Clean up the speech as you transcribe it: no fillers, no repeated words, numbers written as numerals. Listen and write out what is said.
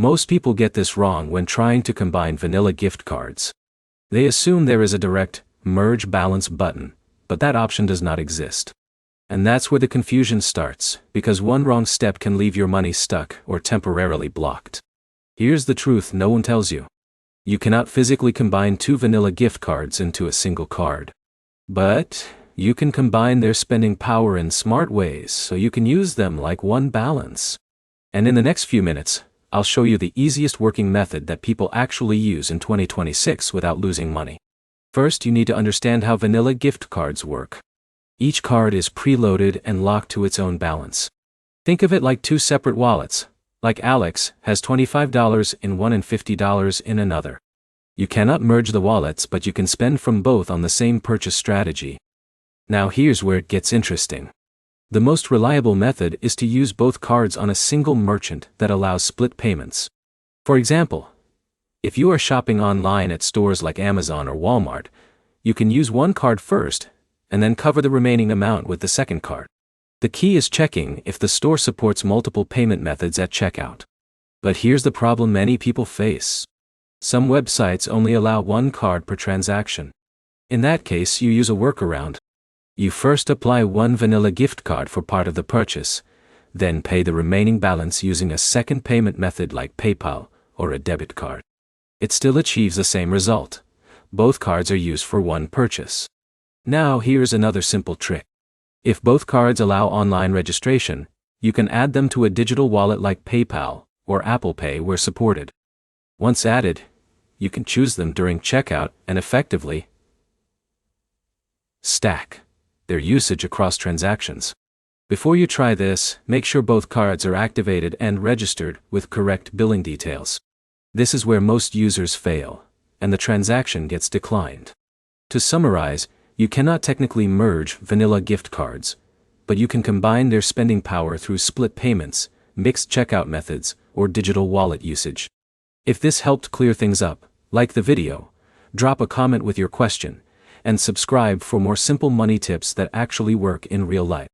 Most people get this wrong when trying to combine vanilla gift cards. They assume there is a direct merge balance button, but that option does not exist. And that's where the confusion starts, because one wrong step can leave your money stuck or temporarily blocked. Here's the truth no one tells you. You cannot physically combine two vanilla gift cards into a single card. But you can combine their spending power in smart ways so you can use them like one balance. And in the next few minutes, I'll show you the easiest working method that people actually use in 2026 without losing money. First, you need to understand how vanilla gift cards work. Each card is preloaded and locked to its own balance. Think of it like two separate wallets, like Alex has $25 in one and $50 in another. You cannot merge the wallets, but you can spend from both on the same purchase strategy. Now here's where it gets interesting. The most reliable method is to use both cards on a single merchant that allows split payments. For example, if you are shopping online at stores like Amazon or Walmart, you can use one card first, and then cover the remaining amount with the second card. The key is checking if the store supports multiple payment methods at checkout. But here's the problem many people face. Some websites only allow one card per transaction. In that case, you use a workaround. You first apply one vanilla gift card for part of the purchase, then pay the remaining balance using a second payment method like PayPal or a debit card. It still achieves the same result. Both cards are used for one purchase. Now here's another simple trick. If both cards allow online registration, you can add them to a digital wallet like PayPal or Apple Pay where supported. Once added, you can choose them during checkout and effectively stack their usage across transactions. Before you try this, make sure both cards are activated and registered with correct billing details. This is where most users fail, and the transaction gets declined. To summarize, you cannot technically merge vanilla gift cards, but you can combine their spending power through split payments, mixed checkout methods, or digital wallet usage. If this helped clear things up, like the video, drop a comment with your question, and subscribe for more simple money tips that actually work in real life.